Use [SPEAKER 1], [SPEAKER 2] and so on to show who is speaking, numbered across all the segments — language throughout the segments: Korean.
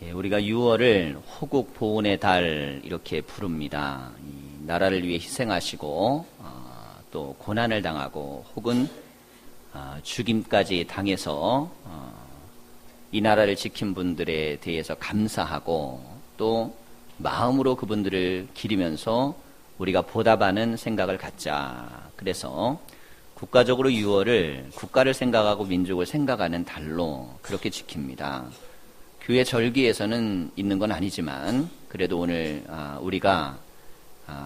[SPEAKER 1] 우리가 6월을 호국 보훈의 달 이렇게 부릅니다. 이 나라를 위해 희생하시고 또 고난을 당하고 혹은 죽임까지 당해서 이 나라를 지킨 분들에 대해서 감사하고 또 마음으로 그분들을 기리면서 우리가 보답하는 생각을 갖자. 그래서 국가적으로 6월을 국가를 생각하고 민족을 생각하는 달로 그렇게 지킵니다. 교회 절기에서는 있는 건 아니지만 그래도 오늘 우리가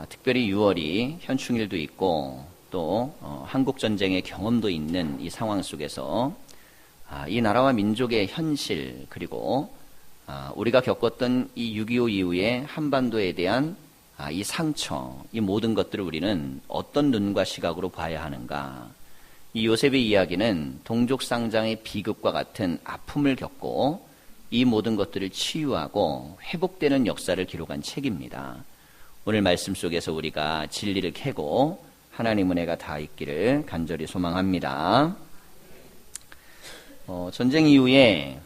[SPEAKER 1] 특별히 6월이 현충일도 있고 또 한국전쟁의 경험도 있는 이 상황 속에서 이 나라와 민족의 현실 그리고 우리가 겪었던 이 6.25 이후에 한반도에 대한 이 상처, 이 모든 것들을 우리는 어떤 눈과 시각으로 봐야 하는가. 이 요셉의 이야기는 동족상장의 비극과 같은 아픔을 겪고 이 모든 것들을 치유하고 회복되는 역사를 기록한 책입니다. 오늘 말씀 속에서 우리가 진리를 캐고 하나님 은혜가 다 있기를 간절히 소망합니다. 전쟁 이후에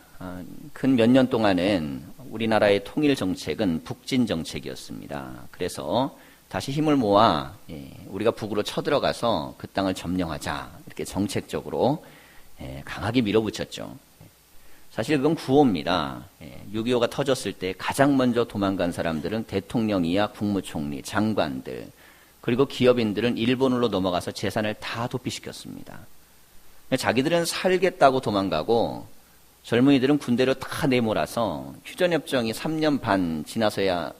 [SPEAKER 1] 근 몇 년 동안은 우리나라의 통일 정책은 북진 정책이었습니다. 그래서 다시 힘을 모아 우리가 북으로 쳐들어가서 그 땅을 점령하자 이렇게 정책적으로 강하게 밀어붙였죠. 사실 그건 구호입니다. 6.25가 터졌을 때 가장 먼저 도망간 사람들은 대통령 이하 국무총리, 장관들 그리고 기업인들은 일본으로 넘어가서 재산을 다 도피시켰습니다. 자기들은 살겠다고 도망가고 젊은이들은 군대로 다 내몰아서 휴전협정이 3년 반 지나서야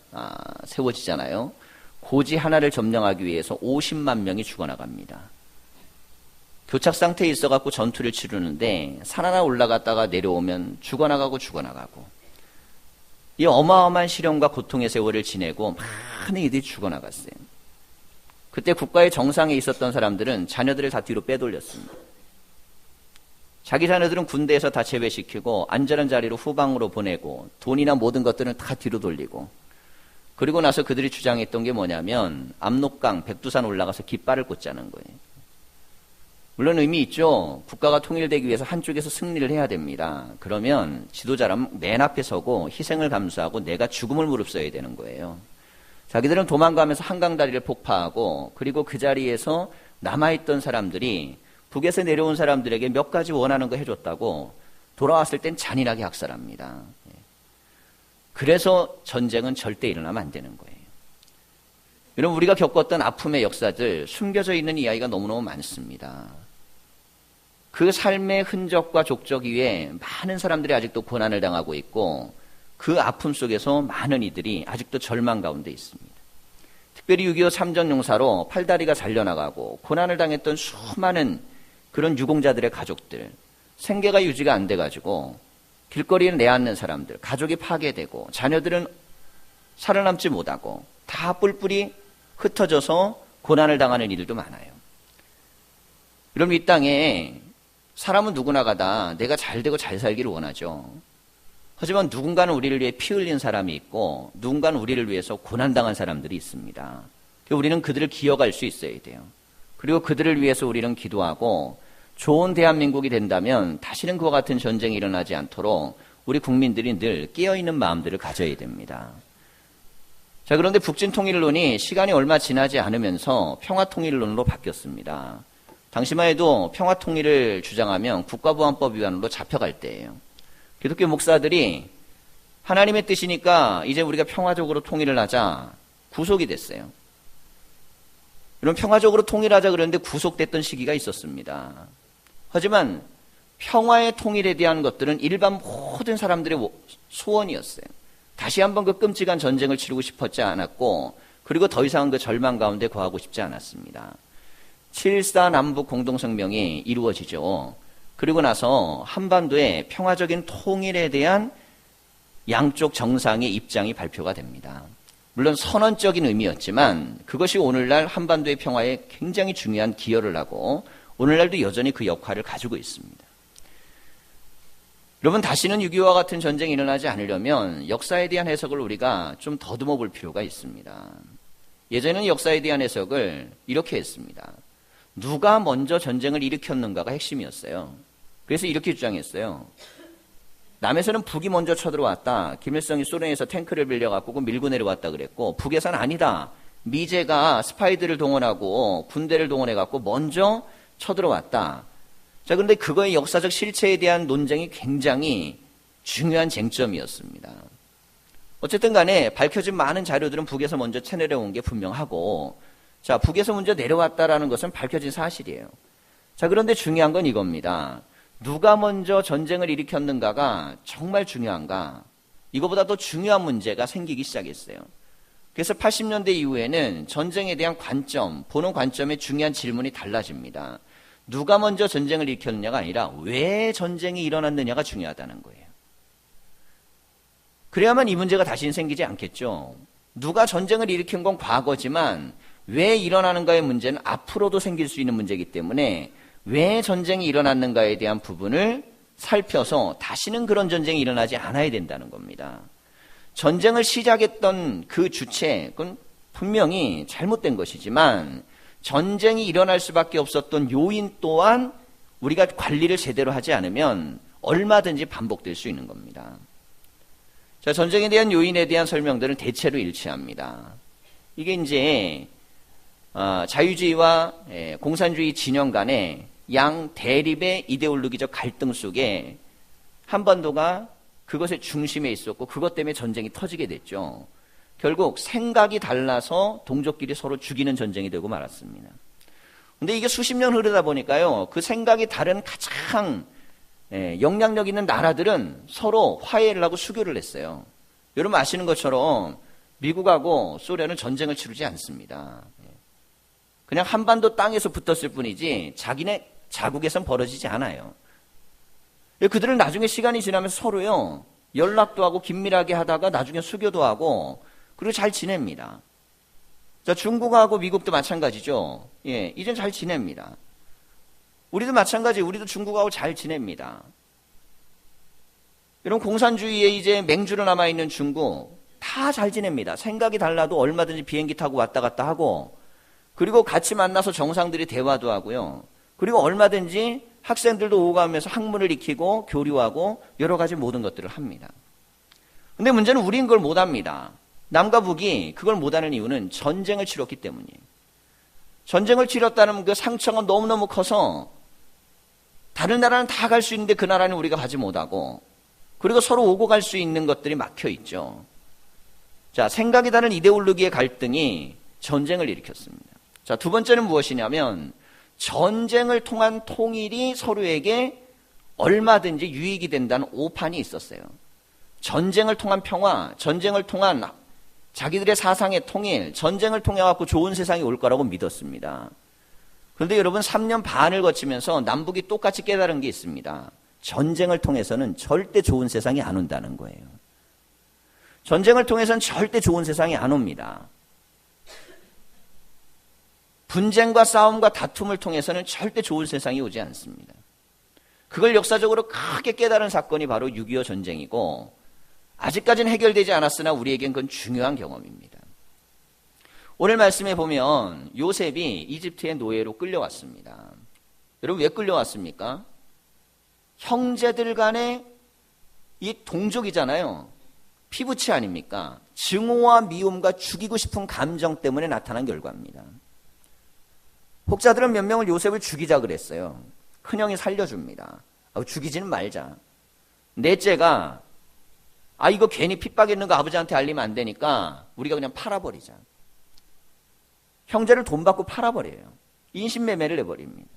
[SPEAKER 1] 세워지잖아요. 고지 하나를 점령하기 위해서 50만 명이 죽어나갑니다. 교착 상태에 있어갖고 전투를 치르는데 산 하나 올라갔다가 내려오면 죽어나가고 이 어마어마한 시련과 고통의 세월을 지내고 많은 이들이 죽어나갔어요. 그때 국가의 정상에 있었던 사람들은 자녀들을 다 뒤로 빼돌렸습니다. 자기 자녀들은 군대에서 다 제외시키고 안전한 자리로 후방으로 보내고 돈이나 모든 것들은 다 뒤로 돌리고 그리고 나서 그들이 주장했던 게 뭐냐면 압록강 백두산 올라가서 깃발을 꽂자는 거예요. 물론 의미 있죠. 국가가 통일되기 위해서 한쪽에서 승리를 해야 됩니다. 그러면 지도자라면 맨 앞에 서고 희생을 감수하고 내가 죽음을 무릅써야 되는 거예요. 자기들은 도망가면서 한강다리를 폭파하고 그리고 그 자리에서 남아있던 사람들이 북에서 내려온 사람들에게 몇 가지 원하는 거 해줬다고 돌아왔을 땐 잔인하게 학살합니다. 그래서 전쟁은 절대 일어나면 안 되는 거예요. 여러분 우리가 겪었던 아픔의 역사들 숨겨져 있는 이야기가 너무너무 많습니다. 그 삶의 흔적과 족적 위에 많은 사람들이 아직도 고난을 당하고 있고 그 아픔 속에서 많은 이들이 아직도 절망 가운데 있습니다. 특별히 6.25 참전용사로 팔다리가 잘려나가고 고난을 당했던 수많은 그런 유공자들의 가족들 생계가 유지가 안 돼가지고 길거리에 내앉는 사람들 가족이 파괴되고 자녀들은 살아남지 못하고 다 뿔뿔이 흩어져서 고난을 당하는 이들도 많아요. 여러분 이 땅에 사람은 누구나 가다 내가 잘 되고 잘 살기를 원하죠. 하지만 누군가는 우리를 위해 피 흘린 사람이 있고 누군가는 우리를 위해서 고난당한 사람들이 있습니다. 우리는 그들을 기억할 수 있어야 돼요. 그리고 그들을 위해서 우리는 기도하고 좋은 대한민국이 된다면 다시는 그와 같은 전쟁이 일어나지 않도록 우리 국민들이 늘 깨어있는 마음들을 가져야 됩니다. 자, 그런데 북진통일론이 시간이 얼마 지나지 않으면서 평화통일론으로 바뀌었습니다. 당시만 해도 평화통일을 주장하면 국가보안법 위반으로 잡혀갈 때예요. 기독교 목사들이 하나님의 뜻이니까 이제 우리가 평화적으로 통일을 하자 구속이 됐어요. 이런 평화적으로 통일하자 그랬는데 구속됐던 시기가 있었습니다. 하지만 평화의 통일에 대한 것들은 일반 모든 사람들의 소원이었어요. 다시 한번 그 끔찍한 전쟁을 치르고 싶었지 않았고 그리고 더 이상 그 절망 가운데 거하고 싶지 않았습니다. 7.4 남북 공동성명이 이루어지죠. 그리고 나서 한반도의 평화적인 통일에 대한 양쪽 정상의 입장이 발표가 됩니다. 물론 선언적인 의미였지만 그것이 오늘날 한반도의 평화에 굉장히 중요한 기여를 하고 오늘날도 여전히 그 역할을 가지고 있습니다. 여러분 다시는 6.25와 같은 전쟁이 일어나지 않으려면 역사에 대한 해석을 우리가 좀 더듬어 볼 필요가 있습니다. 예전에는 역사에 대한 해석을 이렇게 했습니다. 누가 먼저 전쟁을 일으켰는가가 핵심이었어요. 그래서 이렇게 주장했어요. 남에서는 북이 먼저 쳐들어왔다. 김일성이 소련에서 탱크를 빌려갖고 밀고 내려왔다 그랬고, 북에서는 아니다. 미제가 스파이들을 동원하고 군대를 동원해갖고 먼저 쳐들어왔다. 자, 그런데 그거의 역사적 실체에 대한 논쟁이 굉장히 중요한 쟁점이었습니다. 어쨌든 간에 밝혀진 많은 자료들은 북에서 먼저 쳐내려온 게 분명하고, 자, 북에서 먼저 내려왔다라는 것은 밝혀진 사실이에요. 자, 그런데 중요한 건 이겁니다. 누가 먼저 전쟁을 일으켰는가가 정말 중요한가? 이거보다 더 중요한 문제가 생기기 시작했어요. 그래서 80년대 이후에는 전쟁에 대한 관점, 보는 관점의 중요한 질문이 달라집니다. 누가 먼저 전쟁을 일으켰느냐가 아니라 왜 전쟁이 일어났느냐가 중요하다는 거예요. 그래야만 이 문제가 다시는 생기지 않겠죠. 누가 전쟁을 일으킨 건 과거지만 왜 일어나는가의 문제는 앞으로도 생길 수 있는 문제이기 때문에 왜 전쟁이 일어났는가에 대한 부분을 살펴서 다시는 그런 전쟁이 일어나지 않아야 된다는 겁니다. 전쟁을 시작했던 그 주체, 그건 분명히 잘못된 것이지만 전쟁이 일어날 수밖에 없었던 요인 또한 우리가 관리를 제대로 하지 않으면 얼마든지 반복될 수 있는 겁니다. 자, 전쟁에 대한 요인에 대한 설명들은 대체로 일치합니다. 이게 이제 자유주의와 공산주의 진영 간의 양 대립의 이데올로기적 갈등 속에 한반도가 그것의 중심에 있었고 그것 때문에 전쟁이 터지게 됐죠. 결국 생각이 달라서 동족끼리 서로 죽이는 전쟁이 되고 말았습니다. 근데 이게 수십 년 흐르다 보니까요, 그 생각이 다른 가장 영향력 있는 나라들은 서로 화해를 하고 수교를 했어요. 여러분 아시는 것처럼 미국하고 소련은 전쟁을 치르지 않습니다. 그냥 한반도 땅에서 붙었을 뿐이지 자기네 자국에선 벌어지지 않아요. 그들은 나중에 시간이 지나면서 서로요, 연락도 하고 긴밀하게 하다가 나중에 수교도 하고 그리고 잘 지냅니다. 자, 중국하고 미국도 마찬가지죠. 예, 이젠 잘 지냅니다. 우리도 마찬가지, 우리도 중국하고 잘 지냅니다. 이런 공산주의에 이제 맹주로 남아있는 중국 다 잘 지냅니다. 생각이 달라도 얼마든지 비행기 타고 왔다 갔다 하고, 그리고 같이 만나서 정상들이 대화도 하고요. 그리고 얼마든지 학생들도 오고 가면서 학문을 익히고 교류하고 여러 가지 모든 것들을 합니다. 근데 문제는 우린 그걸 못합니다. 남과 북이 그걸 못하는 이유는 전쟁을 치렀기 때문이에요. 전쟁을 치렀다는 그 상처가 너무너무 커서 다른 나라는 다 갈 수 있는데 그 나라는 우리가 가지 못하고, 그리고 서로 오고 갈 수 있는 것들이 막혀 있죠. 자, 생각이 다른 이데올로기의 갈등이 전쟁을 일으켰습니다. 자, 두 번째는 무엇이냐면 전쟁을 통한 통일이 서로에게 얼마든지 유익이 된다는 오판이 있었어요. 전쟁을 통한 평화, 전쟁을 통한 자기들의 사상의 통일, 전쟁을 통해 갖고 좋은 세상이 올 거라고 믿었습니다. 그런데 여러분 3년 반을 거치면서 남북이 똑같이 깨달은 게 있습니다. 전쟁을 통해서는 절대 좋은 세상이 안 온다는 거예요. 전쟁을 통해서는 절대 좋은 세상이 안 옵니다. 분쟁과 싸움과 다툼을 통해서는 절대 좋은 세상이 오지 않습니다. 그걸 역사적으로 크게 깨달은 사건이 바로 6.25 전쟁이고, 아직까지는 해결되지 않았으나 우리에겐 그건 중요한 경험입니다. 오늘 말씀에 보면 요셉이 이집트의 노예로 끌려왔습니다. 여러분 왜 끌려왔습니까? 형제들 간의 이 동족이잖아요. 피부치 아닙니까? 증오와 미움과 죽이고 싶은 감정 때문에 나타난 결과입니다. 혹자들은 몇 명을 요셉을 죽이자 그랬어요. 큰형이 살려줍니다. 죽이지는 말자. 넷째가 이거 괜히 핍박했는 거 아버지한테 알리면 안 되니까 우리가 그냥 팔아버리자. 형제를 돈 받고 팔아버려요. 인신매매를 해버립니다.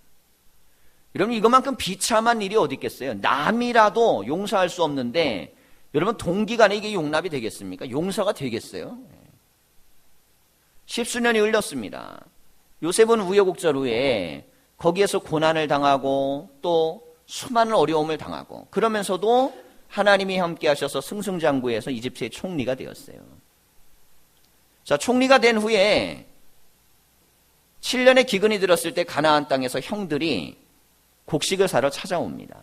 [SPEAKER 1] 여러분 이것만큼 비참한 일이 어디 있겠어요? 남이라도 용서할 수 없는데 여러분 동기간에 이게 용납이 되겠습니까? 용서가 되겠어요? 십수년이 흘렀습니다. 요셉은 우여곡절 후에 거기에서 고난을 당하고 또 수많은 어려움을 당하고, 그러면서도 하나님이 함께 하셔서 승승장구해서 이집트의 총리가 되었어요. 자, 총리가 된 후에 7년의 기근이 들었을 때 가나안 땅에서 형들이 곡식을 사러 찾아옵니다.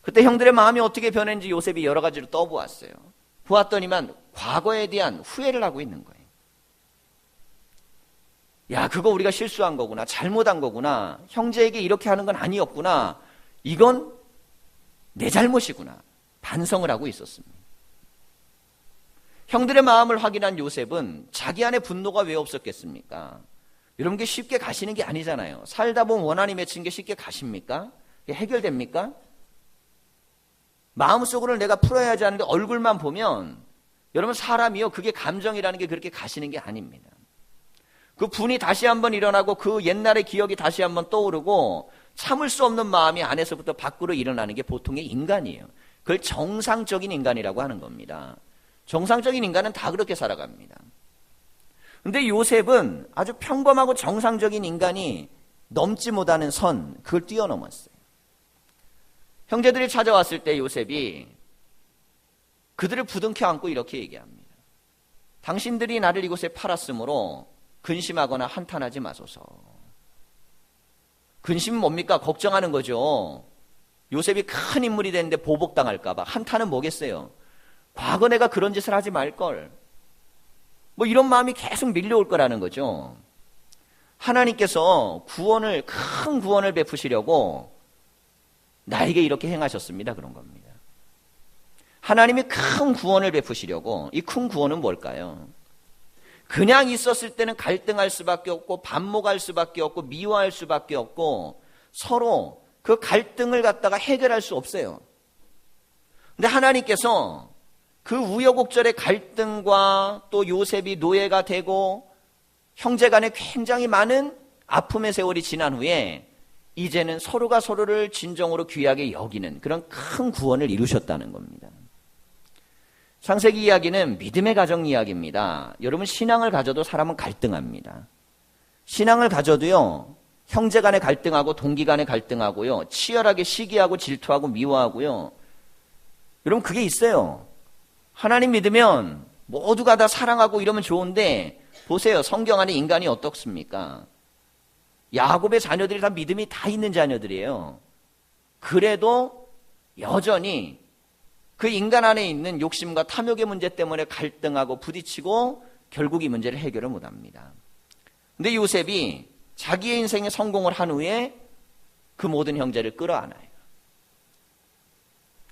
[SPEAKER 1] 그때 형들의 마음이 어떻게 변했는지 요셉이 여러 가지로 떠보았어요. 보았더니만 과거에 대한 후회를 하고 있는 거예요. 야, 그거 우리가 실수한 거구나. 잘못한 거구나. 형제에게 이렇게 하는 건 아니었구나. 이건 내 잘못이구나 반성을 하고 있었습니다. 형들의 마음을 확인한 요셉은 자기 안에 분노가 왜 없었겠습니까? 여러분, 게 쉽게 가시는 게 아니잖아요. 살다 보면 원한이 맺힌 게 쉽게 가십니까? 해결됩니까? 마음속으로 내가 풀어야 하지 않는데 얼굴만 보면 여러분, 사람이요, 그게 감정이라는 게 그렇게 가시는 게 아닙니다. 그 분이 다시 한번 일어나고 그 옛날의 기억이 다시 한번 떠오르고 참을 수 없는 마음이 안에서부터 밖으로 일어나는 게 보통의 인간이에요. 그걸 정상적인 인간이라고 하는 겁니다. 정상적인 인간은 다 그렇게 살아갑니다. 근데 요셉은 아주 평범하고 정상적인 인간이 넘지 못하는 선, 그걸 뛰어넘었어요. 형제들이 찾아왔을 때 요셉이 그들을 부둥켜 안고 이렇게 얘기합니다. 당신들이 나를 이곳에 팔았으므로 근심하거나 한탄하지 마소서. 근심은 뭡니까? 걱정하는 거죠. 요셉이 큰 인물이 됐는데 보복당할까 봐. 한탄은 뭐겠어요? 과거 내가 그런 짓을 하지 말걸. 뭐 이런 마음이 계속 밀려올 거라는 거죠. 하나님께서 큰 구원을 베푸시려고 나에게 이렇게 행하셨습니다. 그런 겁니다. 하나님이 큰 구원을 베푸시려고, 이 큰 구원은 뭘까요? 그냥 있었을 때는 갈등할 수밖에 없고 반목할 수밖에 없고 미워할 수밖에 없고 서로 그 갈등을 갖다가 해결할 수 없어요. 근데 하나님께서 그 우여곡절의 갈등과 또 요셉이 노예가 되고 형제 간에 굉장히 많은 아픔의 세월이 지난 후에 이제는 서로가 서로를 진정으로 귀하게 여기는 그런 큰 구원을 이루셨다는 겁니다. 창세기 이야기는 믿음의 가정 이야기입니다. 여러분, 신앙을 가져도 사람은 갈등합니다. 신앙을 가져도요, 형제 간에 갈등하고 동기 간에 갈등하고요, 치열하게 시기하고 질투하고 미워하고요. 여러분, 그게 있어요. 하나님 믿으면 모두가 다 사랑하고 이러면 좋은데 보세요. 성경 안에 인간이 어떻습니까? 야곱의 자녀들이 다 믿음이 다 있는 자녀들이에요. 그래도 여전히 그 인간 안에 있는 욕심과 탐욕의 문제 때문에 갈등하고 부딪히고 결국 이 문제를 해결을 못합니다. 근데 요셉이 자기의 인생에 성공을 한 후에 그 모든 형제를 끌어안아요.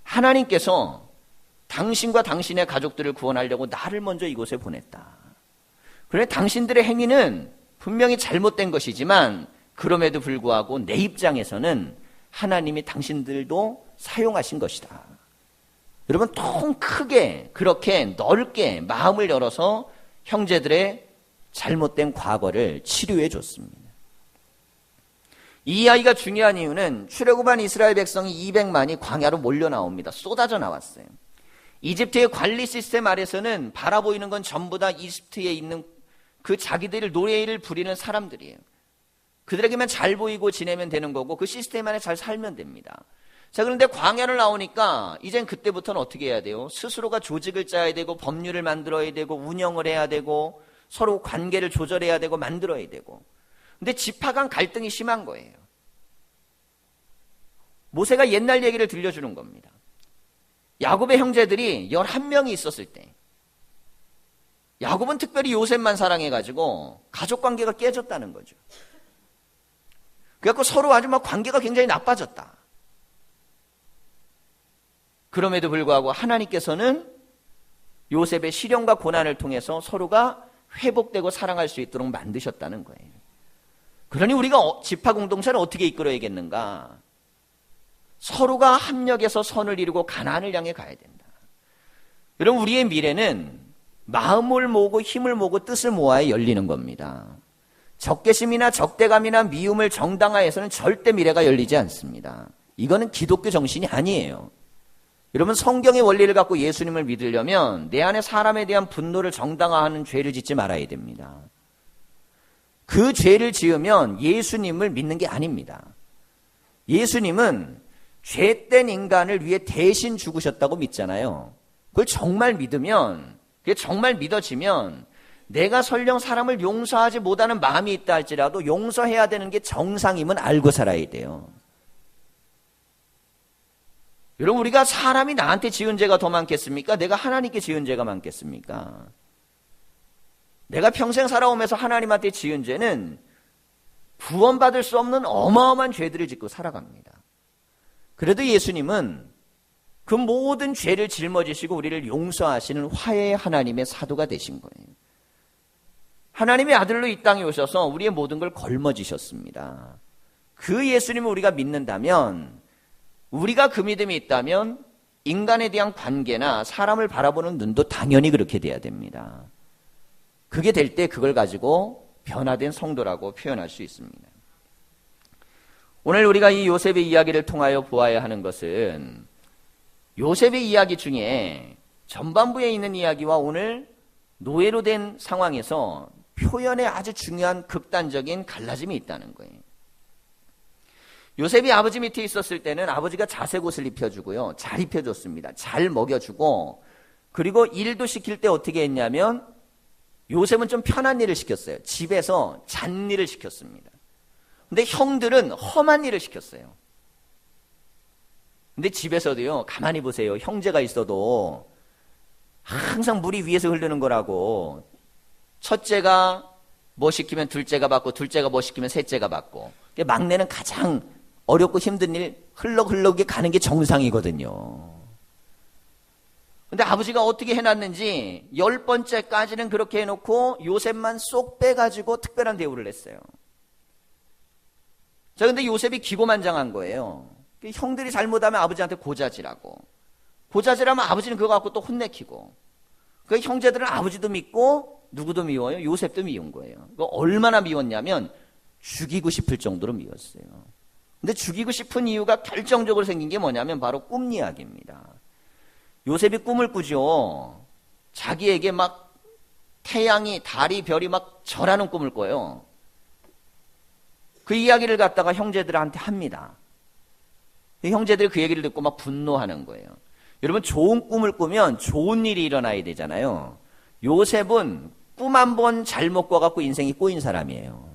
[SPEAKER 1] 하나님께서 당신과 당신의 가족들을 구원하려고 나를 먼저 이곳에 보냈다. 그런데 당신들의 행위는 분명히 잘못된 것이지만 그럼에도 불구하고 내 입장에서는 하나님이 당신들도 사용하신 것이다. 여러분, 통 크게 그렇게 넓게 마음을 열어서 형제들의 잘못된 과거를 치료해 줬습니다. 이 이야기가 중요한 이유는 출애굽한 이스라엘 백성이 200만이 광야로 몰려 나옵니다. 쏟아져 나왔어요. 이집트의 관리 시스템 아래서는 바라보이는 건 전부 다 이집트에 있는 그 자기들을 노예를 부리는 사람들이에요. 그들에게만 잘 보이고 지내면 되는 거고 그 시스템 안에 잘 살면 됩니다. 자, 그런데 광야를 나오니까 이젠 그때부터는 어떻게 해야 돼요? 스스로가 조직을 짜야 되고 법률을 만들어야 되고 운영을 해야 되고 서로 관계를 조절해야 되고 만들어야 되고. 근데 지파 간 갈등이 심한 거예요. 모세가 옛날 얘기를 들려주는 겁니다. 야곱의 형제들이 11명이 있었을 때 야곱은 특별히 요셉만 사랑해가지고 가족관계가 깨졌다는 거죠. 그래갖고 서로 아주 막 관계가 굉장히 나빠졌다. 그럼에도 불구하고 하나님께서는 요셉의 시련과 고난을 통해서 서로가 회복되고 사랑할 수 있도록 만드셨다는 거예요. 그러니 우리가 지파 공동체를 어떻게 이끌어야겠는가? 서로가 합력해서 선을 이루고 가나안을 향해 가야 된다. 여러분, 우리의 미래는 마음을 모으고 힘을 모으고 뜻을 모아야 열리는 겁니다. 적개심이나 적대감이나 미움을 정당화해서는 절대 미래가 열리지 않습니다. 이거는 기독교 정신이 아니에요. 여러분, 성경의 원리를 갖고 예수님을 믿으려면 내 안에 사람에 대한 분노를 정당화하는 죄를 짓지 말아야 됩니다. 그 죄를 지으면 예수님을 믿는 게 아닙니다. 예수님은 죄된 인간을 위해 대신 죽으셨다고 믿잖아요. 그걸 정말 믿으면, 그게 정말 믿어지면 내가 설령 사람을 용서하지 못하는 마음이 있다 할지라도 용서해야 되는 게 정상임은 알고 살아야 돼요. 여러분, 우리가 사람이 나한테 지은 죄가 더 많겠습니까? 내가 하나님께 지은 죄가 많겠습니까? 내가 평생 살아오면서 하나님한테 지은 죄는 구원받을 수 없는 어마어마한 죄들을 짓고 살아갑니다. 그래도 예수님은 그 모든 죄를 짊어지시고 우리를 용서하시는 화해의 하나님의 사도가 되신 거예요. 하나님의 아들로 이 땅에 오셔서 우리의 모든 걸 걸머지셨습니다. 그 예수님을 우리가 믿는다면, 우리가 그 믿음이 있다면 인간에 대한 관계나 사람을 바라보는 눈도 당연히 그렇게 돼야 됩니다. 그게 될 때 그걸 가지고 변화된 성도라고 표현할 수 있습니다. 오늘 우리가 이 요셉의 이야기를 통하여 보아야 하는 것은, 요셉의 이야기 중에 전반부에 있는 이야기와 오늘 노예로 된 상황에서 표현에 아주 중요한 극단적인 갈라짐이 있다는 거예요. 요셉이 아버지 밑에 있었을 때는 아버지가 자색 옷을 입혀주고요, 잘 입혀줬습니다. 잘 먹여주고, 그리고 일도 시킬 때 어떻게 했냐면 요셉은 좀 편한 일을 시켰어요. 집에서 잔일을 시켰습니다. 근데 형들은 험한 일을 시켰어요. 근데 집에서도요, 가만히 보세요. 형제가 있어도 항상 물이 위에서 흐르는 거라고. 첫째가 뭐 시키면 둘째가 받고, 둘째가 뭐 시키면 셋째가 받고. 막내는 가장 어렵고 힘든 일 흘럭흘럭하게 가는 게 정상이거든요. 근데 아버지가 어떻게 해놨는지 10번째까지는 그렇게 해놓고 요셉만 쏙 빼가지고 특별한 대우를 했어요. 자, 근데 요셉이 기고만장한 거예요. 형들이 잘못하면 아버지한테 고자질하고, 고자질하면 아버지는 그거 갖고 또 혼내키고, 그 형제들은 아버지도 믿고 누구도 미워요? 요셉도 미운 거예요. 얼마나 미웠냐면 죽이고 싶을 정도로 미웠어요. 근데 죽이고 싶은 이유가 결정적으로 생긴 게 뭐냐면 바로 꿈 이야기입니다. 요셉이 꿈을 꾸죠. 자기에게 막 태양이, 달이, 별이 막 절하는 꿈을 꿔요. 그 이야기를 갖다가 형제들한테 합니다. 형제들이 그 얘기를 듣고 막 분노하는 거예요. 여러분, 좋은 꿈을 꾸면 좋은 일이 일어나야 되잖아요. 요셉은 꿈 한 번 잘못 꿔갖고 인생이 꼬인 사람이에요.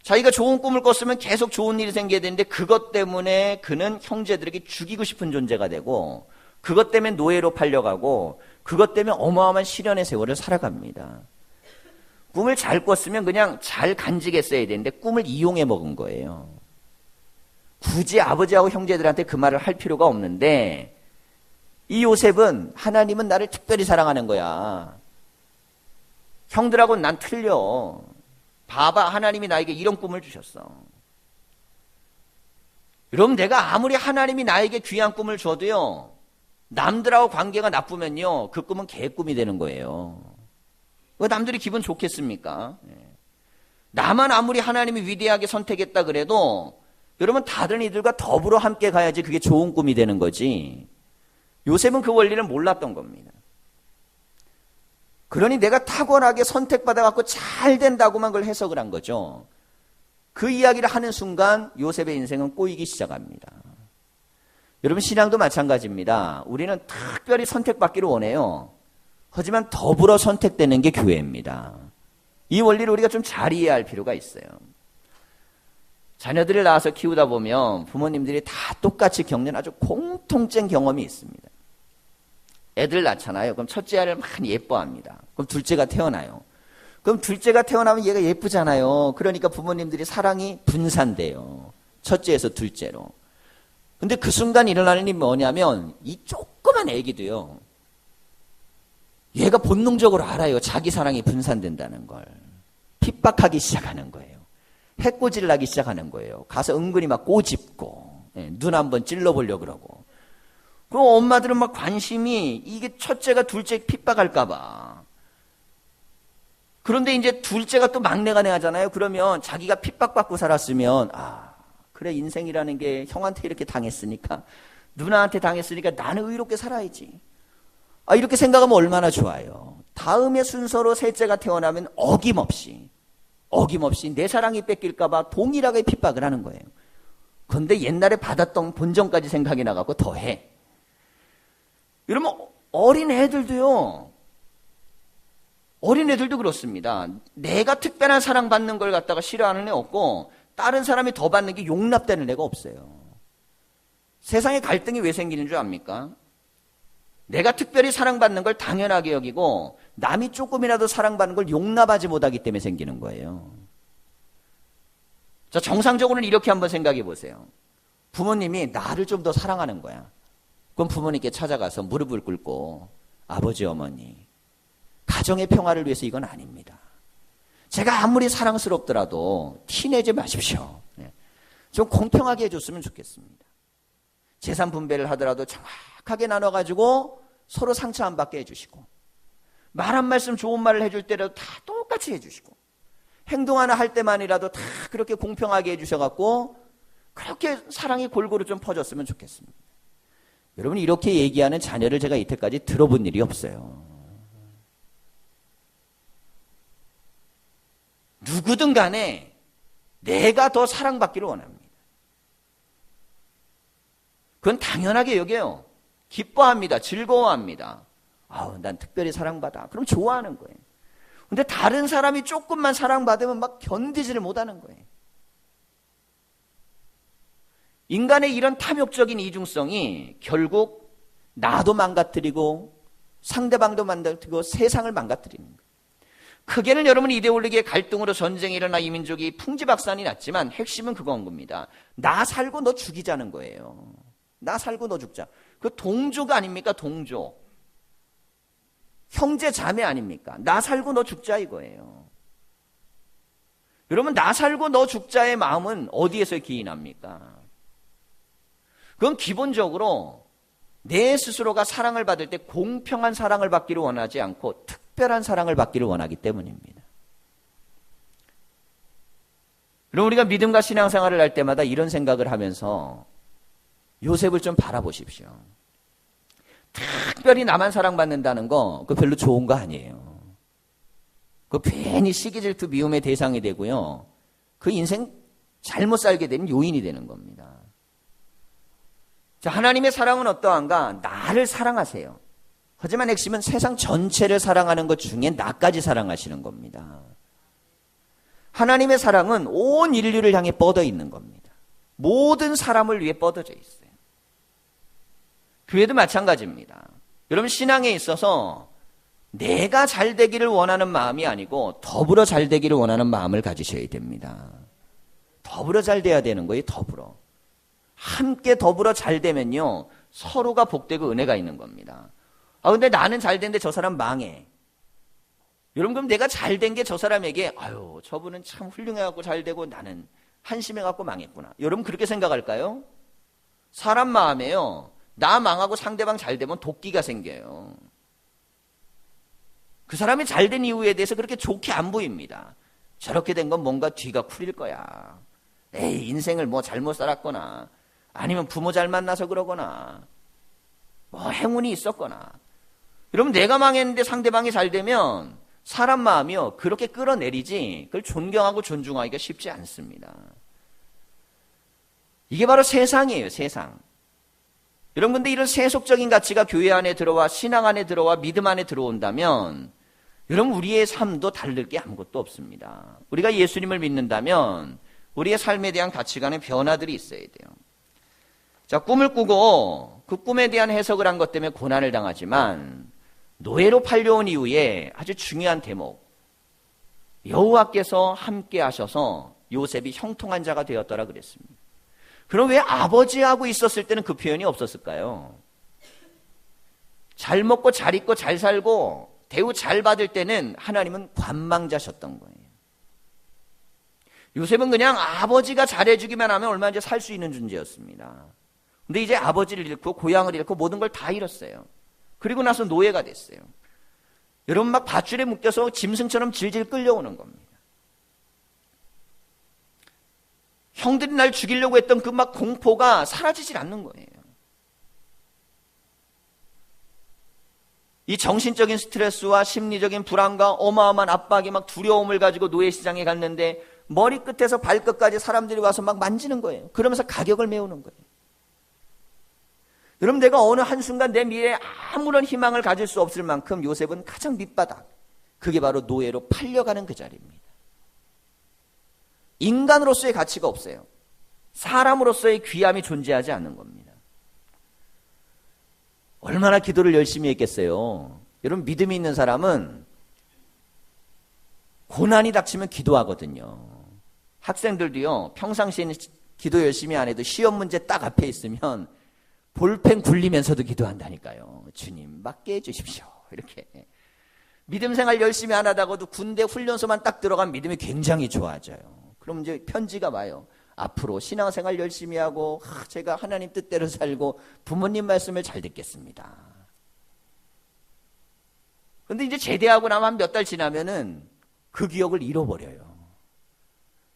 [SPEAKER 1] 자기가 좋은 꿈을 꿨으면 계속 좋은 일이 생겨야 되는데, 그것 때문에 그는 형제들에게 죽이고 싶은 존재가 되고, 그것 때문에 노예로 팔려가고, 그것 때문에 어마어마한 시련의 세월을 살아갑니다. 꿈을 잘 꿨으면 그냥 잘 간직했어야 되는데 꿈을 이용해 먹은 거예요. 굳이 아버지하고 형제들한테 그 말을 할 필요가 없는데, 이 요셉은 하나님은 나를 특별히 사랑하는 거야. 형들하고는 난 틀려. 봐봐, 하나님이 나에게 이런 꿈을 주셨어. 여러분, 내가 아무리 하나님이 나에게 귀한 꿈을 줘도요, 남들하고 관계가 나쁘면요, 그 꿈은 개꿈이 되는 거예요. 왜 남들이 기분 좋겠습니까? 나만 아무리 하나님이 위대하게 선택했다 그래도 여러분, 다른 이들과 더불어 함께 가야지 그게 좋은 꿈이 되는 거지. 요셉은 그 원리를 몰랐던 겁니다. 그러니 내가 탁월하게 선택받아갖고 잘 된다고만 그걸 해석을 한 거죠. 그 이야기를 하는 순간 요셉의 인생은 꼬이기 시작합니다. 여러분, 신앙도 마찬가지입니다. 우리는 특별히 선택받기를 원해요. 하지만 더불어 선택되는 게 교회입니다. 이 원리를 우리가 좀 잘 이해할 필요가 있어요. 자녀들을 낳아서 키우다 보면 부모님들이 다 똑같이 겪는 아주 공통된 경험이 있습니다. 애들 낳잖아요. 그럼 첫째 아이를 많이 예뻐합니다. 그럼 둘째가 태어나요. 그럼 둘째가 태어나면 얘가 예쁘잖아요. 그러니까 부모님들이 사랑이 분산돼요. 첫째에서 둘째로. 근데 그 순간 일어나는 일이 뭐냐면 이 조그만 애기도요, 얘가 본능적으로 알아요. 자기 사랑이 분산된다는 걸. 핍박하기 시작하는 거예요. 해코지를 하기 시작하는 거예요. 가서 은근히 막 꼬집고, 눈 한번 찔러보려고 그러고. 그럼 엄마들은 막 관심이 이게 첫째가 둘째 핍박할까봐. 그런데 이제 둘째가 또 막내가 돼야잖아요. 그러면 자기가 핍박받고 살았으면, 그래, 인생이라는 게 형한테 이렇게 당했으니까, 누나한테 당했으니까 나는 의롭게 살아야지. 이렇게 생각하면 얼마나 좋아요. 다음의 순서로 셋째가 태어나면 어김없이 내 사랑이 뺏길까봐 동일하게 핍박을 하는 거예요. 그런데 옛날에 받았던 본전까지 생각이 나갖고 더해. 여러분, 어린 애들도 그렇습니다. 내가 특별한 사랑받는 걸 갖다가 싫어하는 애 없고, 다른 사람이 더 받는 게 용납되는 애가 없어요. 세상에 갈등이 왜 생기는 줄 압니까? 내가 특별히 사랑받는 걸 당연하게 여기고 남이 조금이라도 사랑받는 걸 용납하지 못하기 때문에 생기는 거예요. 자, 정상적으로는 이렇게 한번 생각해 보세요. 부모님이 나를 좀 더 사랑하는 거야. 그럼 부모님께 찾아가서 무릎을 꿇고 아버지 어머니 가정의 평화를 위해서 이건 아닙니다. 제가 아무리 사랑스럽더라도 티내지 마십시오. 좀 공평하게 해줬으면 좋겠습니다. 재산 분배를 하더라도 정확하게 나눠가지고 서로 상처 안 받게 해주시고 말 한 말씀 좋은 말을 해줄 때라도 다 똑같이 해주시고 행동 하나 할 때만이라도 다 그렇게 공평하게 해주셔갖고 그렇게 사랑이 골고루 좀 퍼졌으면 좋겠습니다. 여러분 이렇게 얘기하는 자녀를 제가 이때까지 들어본 일이 없어요. 누구든 간에 내가 더 사랑받기를 원합니다. 그건 당연하게 여겨요. 기뻐합니다. 즐거워합니다. 아우, 난 특별히 사랑받아. 그럼 좋아하는 거예요. 근데 다른 사람이 조금만 사랑받으면 막 견디지를 못하는 거예요. 인간의 이런 탐욕적인 이중성이 결국 나도 망가뜨리고 상대방도 망가뜨리고 세상을 망가뜨리는 거예요. 크게는 여러분 이데올로기의 갈등으로 전쟁이 일어나 이 민족이 풍지박산이 났지만 핵심은 그건 겁니다. 나 살고 너 죽이자는 거예요. 나 살고 너 죽자. 그 동조가 아닙니까? 동조. 형제 자매 아닙니까? 나 살고 너 죽자 이거예요. 여러분 나 살고 너 죽자의 마음은 어디에서 기인합니까? 그건 기본적으로 내 스스로가 사랑을 받을 때 공평한 사랑을 받기를 원하지 않고 특별한 사랑을 받기를 원하기 때문입니다. 그럼 우리가 믿음과 신앙생활을 할 때마다 이런 생각을 하면서 요셉을 좀 바라보십시오. 특별히 나만 사랑받는다는 거 그거 별로 좋은 거 아니에요. 그거 괜히 시기 질투 미움의 대상이 되고요. 그 인생 잘못 살게 되는 요인이 되는 겁니다. 자, 하나님의 사랑은 어떠한가? 나를 사랑하세요. 하지만 핵심은 세상 전체를 사랑하는 것 중에 나까지 사랑하시는 겁니다. 하나님의 사랑은 온 인류를 향해 뻗어 있는 겁니다. 모든 사람을 위해 뻗어져 있어요. 교회도 마찬가지입니다. 여러분 신앙에 있어서 내가 잘 되기를 원하는 마음이 아니고 더불어 잘 되기를 원하는 마음을 가지셔야 됩니다. 더불어 잘 돼야 되는 거예요. 더불어. 함께 더불어 잘 되면요. 서로가 복되고 은혜가 있는 겁니다. 아 근데 나는 잘 됐는데 저 사람 망해. 여러분 그럼 내가 잘 된 게 저 사람에게 아유 저분은 참 훌륭해갖고 잘 되고 나는 한심해갖고 망했구나. 여러분 그렇게 생각할까요? 사람 마음에요. 나 망하고 상대방 잘 되면 도끼가 생겨요. 그 사람이 잘 된 이유에 대해서 그렇게 좋게 안 보입니다. 저렇게 된 건 뭔가 뒤가 풀릴 거야. 에이 인생을 뭐 잘못 살았거나 아니면 부모 잘 만나서 그러거나 뭐 행운이 있었거나. 여러분 내가 망했는데 상대방이 잘 되면 사람 마음이요 그렇게 끌어내리지 그걸 존경하고 존중하기가 쉽지 않습니다. 이게 바로 세상이에요. 세상. 여러분 근데 이런 세속적인 가치가 교회 안에 들어와 신앙 안에 들어와 믿음 안에 들어온다면 여러분 우리의 삶도 다를 게 아무것도 없습니다. 우리가 예수님을 믿는다면 우리의 삶에 대한 가치관의 변화들이 있어야 돼요. 자, 꿈을 꾸고 그 꿈에 대한 해석을 한 것 때문에 고난을 당하지만 노예로 팔려온 이후에 아주 중요한 대목 여호와께서 함께 하셔서 요셉이 형통한 자가 되었더라 그랬습니다. 그럼 왜 아버지하고 있었을 때는 그 표현이 없었을까요? 잘 먹고 잘 입고 잘 살고 대우 잘 받을 때는 하나님은 관망자셨던 거예요. 요셉은 그냥 아버지가 잘해주기만 하면 얼마든지 살 수 있는 존재였습니다. 근데 이제 아버지를 잃고 고향을 잃고 모든 걸 다 잃었어요. 그리고 나서 노예가 됐어요. 여러분 막 밧줄에 묶여서 짐승처럼 질질 끌려오는 겁니다. 형들이 날 죽이려고 했던 그 막 공포가 사라지질 않는 거예요. 이 정신적인 스트레스와 심리적인 불안과 어마어마한 압박이 막 두려움을 가지고 노예시장에 갔는데 머리끝에서 발끝까지 사람들이 와서 막 만지는 거예요. 그러면서 가격을 메우는 거예요. 여러분 내가 어느 한순간 내 미래에 아무런 희망을 가질 수 없을 만큼 요셉은 가장 밑바닥 그게 바로 노예로 팔려가는 그 자리입니다. 인간으로서의 가치가 없어요. 사람으로서의 귀함이 존재하지 않는 겁니다. 얼마나 기도를 열심히 했겠어요. 여러분 믿음이 있는 사람은 고난이 닥치면 기도하거든요. 학생들도요 평상시에는 기도 열심히 안 해도 시험 문제 딱 앞에 있으면 볼펜 굴리면서도 기도한다니까요. 주님 맞게 해주십시오. 이렇게. 믿음 생활 열심히 안 하다가도 군대 훈련소만 딱 들어가면 믿음이 굉장히 좋아져요. 그럼 이제 편지가 와요. 앞으로 신앙생활 열심히 하고 제가 하나님 뜻대로 살고 부모님 말씀을 잘 듣겠습니다. 그런데 이제 제대하고 나면 한 몇 달 지나면은 그 기억을 잃어버려요.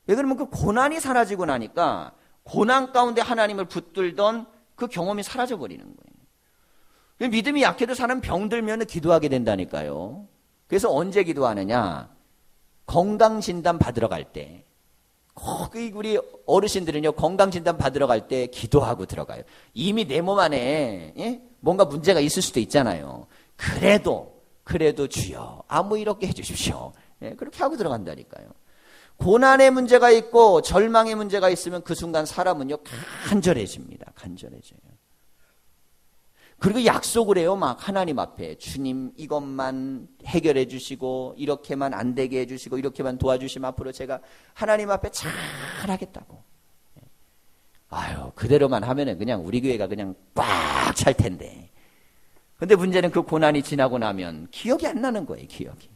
[SPEAKER 1] 왜 그러면 그 고난이 사라지고 나니까 고난 가운데 하나님을 붙들던 그 경험이 사라져버리는 거예요. 믿음이 약해도 사람 병들면 기도하게 된다니까요. 그래서 언제 기도하느냐? 건강진단 받으러 갈 때. 우리 어르신들은요, 건강진단 받으러 갈 때 기도하고 들어가요. 이미 내 몸 안에 뭔가 문제가 있을 수도 있잖아요. 그래도 주여 아무 일 없게 해주십시오. 그렇게 하고 들어간다니까요. 고난의 문제가 있고 절망의 문제가 있으면 그 순간 사람은요 간절해집니다. 간절해져요. 그리고 약속을 해요. 막 하나님 앞에 주님 이것만 해결해 주시고 이렇게만 안 되게 해주시고 이렇게만 도와주시면 앞으로 제가 하나님 앞에 잘 하겠다고. 아유 그대로만 하면은 그냥 우리 교회가 그냥 꽉 찰 텐데. 근데 문제는 그 고난이 지나고 나면 기억이 안 나는 거예요. 기억이.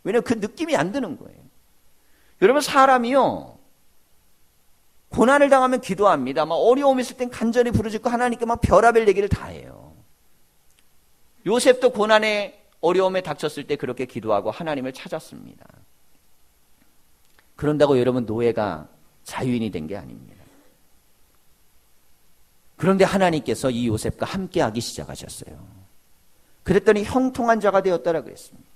[SPEAKER 1] 왜냐면 그 느낌이 안 드는 거예요. 여러분 사람이요 고난을 당하면 기도합니다. 막 어려움이 있을 땐 간절히 부르짖고 하나님께 막 별하별 얘기를 다 해요. 요셉도 고난의 어려움에 닥쳤을 때 그렇게 기도하고 하나님을 찾았습니다. 그런다고 여러분 노예가 자유인이 된 게 아닙니다. 그런데 하나님께서 이 요셉과 함께하기 시작하셨어요. 그랬더니 형통한 자가 되었다라 그랬습니다.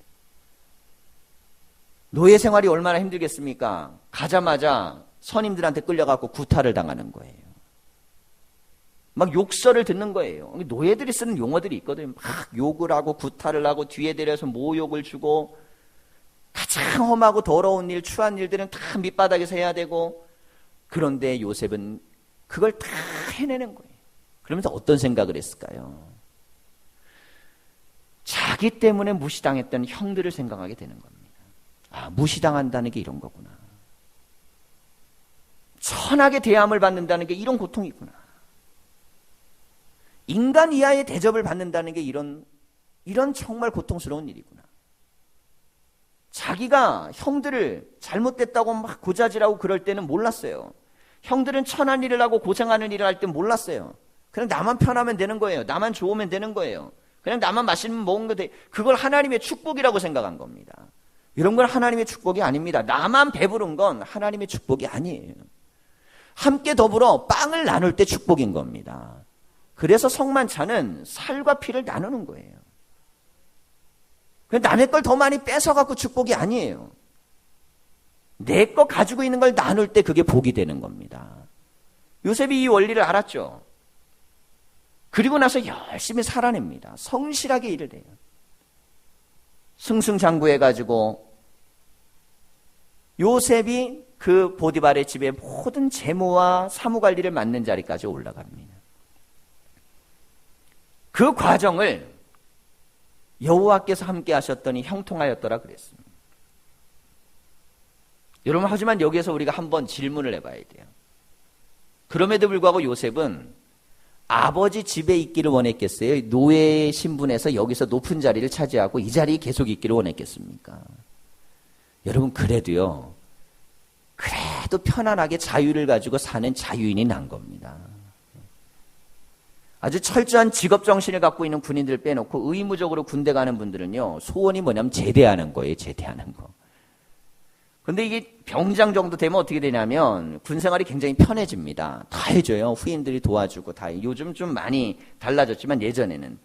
[SPEAKER 1] 노예 생활이 얼마나 힘들겠습니까? 가자마자 선임들한테 끌려가고 구타를 당하는 거예요. 막 욕설을 듣는 거예요. 노예들이 쓰는 용어들이 있거든요. 막 욕을 하고 구타를 하고 뒤에 데려서 모욕을 주고 가장 험하고 더러운 일, 추한 일들은 다 밑바닥에서 해야 되고 그런데 요셉은 그걸 다 해내는 거예요. 그러면서 어떤 생각을 했을까요? 자기 때문에 무시당했던 형들을 생각하게 되는 겁니다. 아, 무시당한다는 게 이런 거구나. 천하게 대함을 받는다는 게 이런 고통이구나. 인간 이하의 대접을 받는다는 게 이런 정말 고통스러운 일이구나. 자기가 형들을 잘못됐다고 막 고자질하고 그럴 때는 몰랐어요. 형들은 천한 일을 하고 고생하는 일을 할 때 몰랐어요. 그냥 나만 편하면 되는 거예요. 나만 좋으면 되는 거예요. 그냥 나만 맛있는 먹은 거 돼. 그걸 하나님의 축복이라고 생각한 겁니다. 이런 건 하나님의 축복이 아닙니다. 나만 배부른 건 하나님의 축복이 아니에요. 함께 더불어 빵을 나눌 때 축복인 겁니다. 그래서 성만찬은 살과 피를 나누는 거예요. 남의 걸 더 많이 뺏어갖고 축복이 아니에요. 내 거 가지고 있는 걸 나눌 때 그게 복이 되는 겁니다. 요셉이 이 원리를 알았죠. 그리고 나서 열심히 살아냅니다. 성실하게 일을 해요. 승승장구해가지고 요셉이 그 보디발의 집에 모든 재무와 사무관리를 맡는 자리까지 올라갑니다. 그 과정을 여호와께서 함께 하셨더니 형통하였더라 그랬습니다. 여러분 하지만 여기에서 우리가 한번 질문을 해봐야 돼요. 그럼에도 불구하고 요셉은 아버지 집에 있기를 원했겠어요? 노예 신분에서 여기서 높은 자리를 차지하고 이 자리에 계속 있기를 원했겠습니까? 여러분 그래도 편안하게 자유를 가지고 사는 자유인이 난 겁니다. 아주 철저한 직업정신을 갖고 있는 군인들 빼놓고 의무적으로 군대 가는 분들은요 소원이 뭐냐면 제대하는 거예요. 제대하는 거. 근데 이게 병장 정도 되면 어떻게 되냐면 군생활이 굉장히 편해집니다. 다 해줘요. 후임들이 도와주고 다. 요즘 좀 많이 달라졌지만 예전에는.